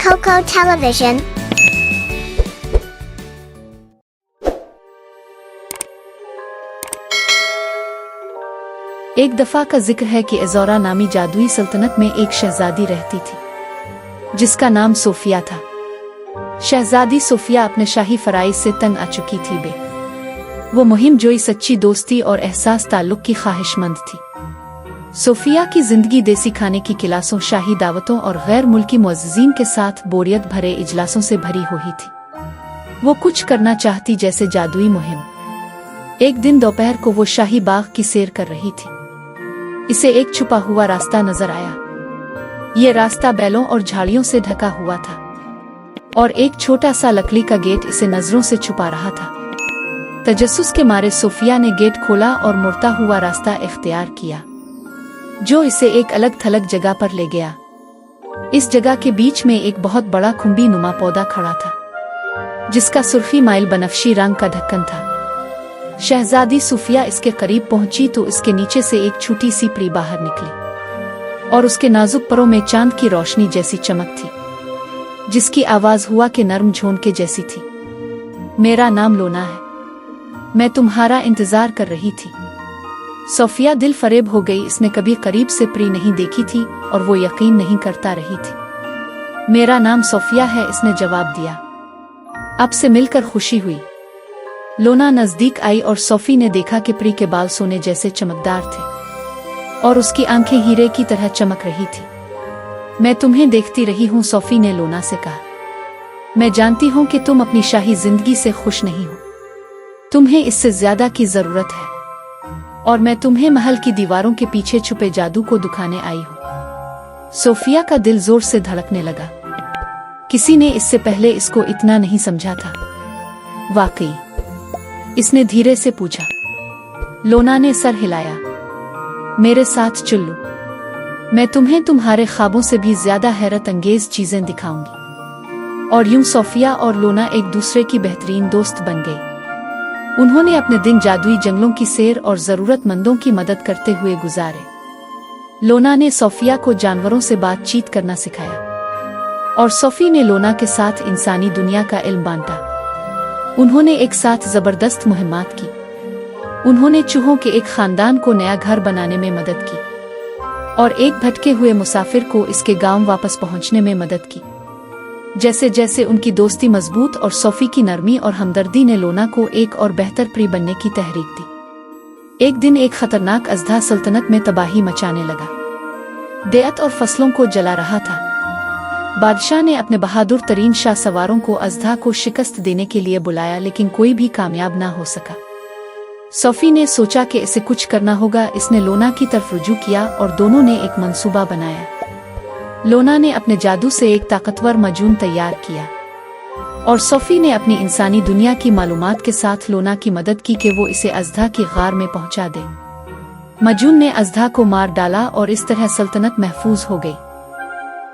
Coco Television. एक दफा का जिक्र है कि एज़ोरा नामी जादुई सल्तनत में एक शहजादी रहती थी जिसका नाम सोफिया था। शहजादी सोफिया अपने शाही फराइज से तंग आ चुकी थी। वो मुहिम जोई, सच्ची दोस्ती और एहसास ताल्लुक की ख्वाहिशमंद थी। सोफिया की जिंदगी देसी खाने की क्लासों, शाही दावतों और गैर मुल्की मुअज़्ज़िज़ीन के साथ बोरियत भरे इजलासों से भरी हुई थी। वो कुछ करना चाहती, जैसे जादुई मुहिम। एक दिन दोपहर को वो शाही बाग की सैर कर रही थी। इसे एक छुपा हुआ रास्ता नजर आया। ये रास्ता बैलों और झाड़ियों से ढका हुआ था और एक छोटा सा लकड़ी का गेट इसे नजरों से छुपा रहा था। तजस्सुस के मारे सोफिया ने गेट खोला और मुड़ता हुआ रास्ता इख्तियार किया, जो इसे एक अलग थलग जगह पर ले गया। इस जगह के बीच में एक बहुत बड़ा खुम्बी नुमा पौधा खड़ा था, जिसका सुर्खी माइल बनफशी रंग का ढक्कन था। शहजादी सोफिया इसके करीब पहुंची तो इसके नीचे से एक छोटी सी परी बाहर निकली और उसके नाजुक परों में चांद की रोशनी जैसी चमक थी, जिसकी आवाज हुआ के नरम झोंके जैसी थी। मेरा नाम लोना है, मैं तुम्हारा इंतजार कर रही थी। सोफिया दिल फरेब हो गई। इसने कभी करीब से परी नहीं देखी थी और वो यकीन नहीं करता रही थी। मेरा नाम सोफिया है, इसने जवाब दिया। अब से मिलकर खुशी हुई। लोना नजदीक आई और सोफी ने देखा कि परी के बाल सोने जैसे चमकदार थे और उसकी आंखें हीरे की तरह चमक रही थी। मैं तुम्हें देखती रही हूँ, सोफी ने लोना से कहा। मैं जानती हूँ कि तुम अपनी शाही जिंदगी से खुश नहीं हो। तुम्हें इससे ज्यादा की जरूरत है और मैं तुम्हें महल की दीवारों के पीछे छुपे जादू को दिखाने आई हूँ। सोफिया का दिल जोर से धड़कने लगा। किसी ने इससे पहले इसको इतना नहीं समझा था। वाकई? इसने धीरे से पूछा। लोना ने सर हिलाया। मेरे साथ चलो, मैं तुम्हें तुम्हारे ख्वाबों से भी ज्यादा हैरत अंगेज चीजें दिखाऊंगी। और यूं सोफिया और लोना एक दूसरे की बेहतरीन दोस्त बन गई। उन्होंने अपने दिन जादुई जंगलों की सैर और जरूरतमंदों की मदद करते हुए गुजारे। लोना ने सोफिया को जानवरों से बातचीत करना सिखाया और सोफी ने लोना के साथ इंसानी दुनिया का इल्म बांटा। उन्होंने एक साथ जबरदस्त मुहिम्मात की। उन्होंने चूहों के एक खानदान को नया घर बनाने में मदद की और एक भटके हुए मुसाफिर को इसके गांव वापस पहुंचने में मदद की। जैसे जैसे उनकी दोस्ती मजबूत और सोफी की नरमी और हमदर्दी ने लोना को एक और बेहतर परी बनने की तहरीक दी। एक दिन एक खतरनाक अजदा सल्तनत में तबाही मचाने लगा। देयत और फसलों को जला रहा था। बादशाह ने अपने बहादुर तरीन शाह सवारों को अजदा को शिकस्त देने के लिए बुलाया, लेकिन कोई भी कामयाब ना हो सका। सोफी ने सोचा कि इसे कुछ करना होगा। इसने लोना की तरफ रुजू किया और दोनों ने एक मंसूबा बनाया। लोना ने अपने जादू से एक ताकतवर मजून तैयार किया और सोफी ने अपनी इंसानी दुनिया की मालूमात के साथ लोना की मदद की कि वो इसे अजदा की गार में पहुंचा दे। मजून ने अजदा को मार डाला और इस तरह सल्तनत महफूज हो गई।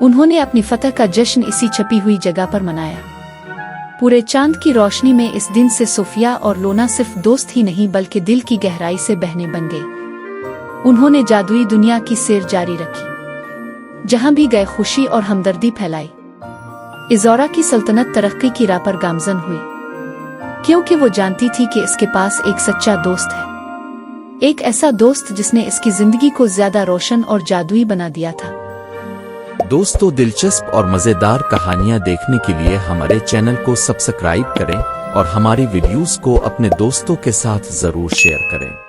उन्होंने अपनी फतह का जश्न इसी छपी हुई जगह पर मनाया। पूरे चांद की रोशनी में इस दिन से सोफिया और लोना सिर्फ दोस्त ही नहीं बल्कि दिल की गहराई से बहनें बन गई। उन्होंने जादुई दुनिया की सैर जारी रखी, जहां भी गए खुशी और हमदर्दी फैलाई। एज़ोरा की सल्तनत तरक्की की राह पर गामजन हुई, क्योंकि वो जानती थी कि इसके पास एक सच्चा दोस्त है। एक ऐसा दोस्त जिसने इसकी जिंदगी को ज्यादा रोशन और जादुई बना दिया था। दोस्तों, दिलचस्प और मजेदार कहानियां देखने के लिए हमारे चैनल को सब्सक्राइब करें और हमारी वीडियोस को अपने दोस्तों के साथ जरूर शेयर करें।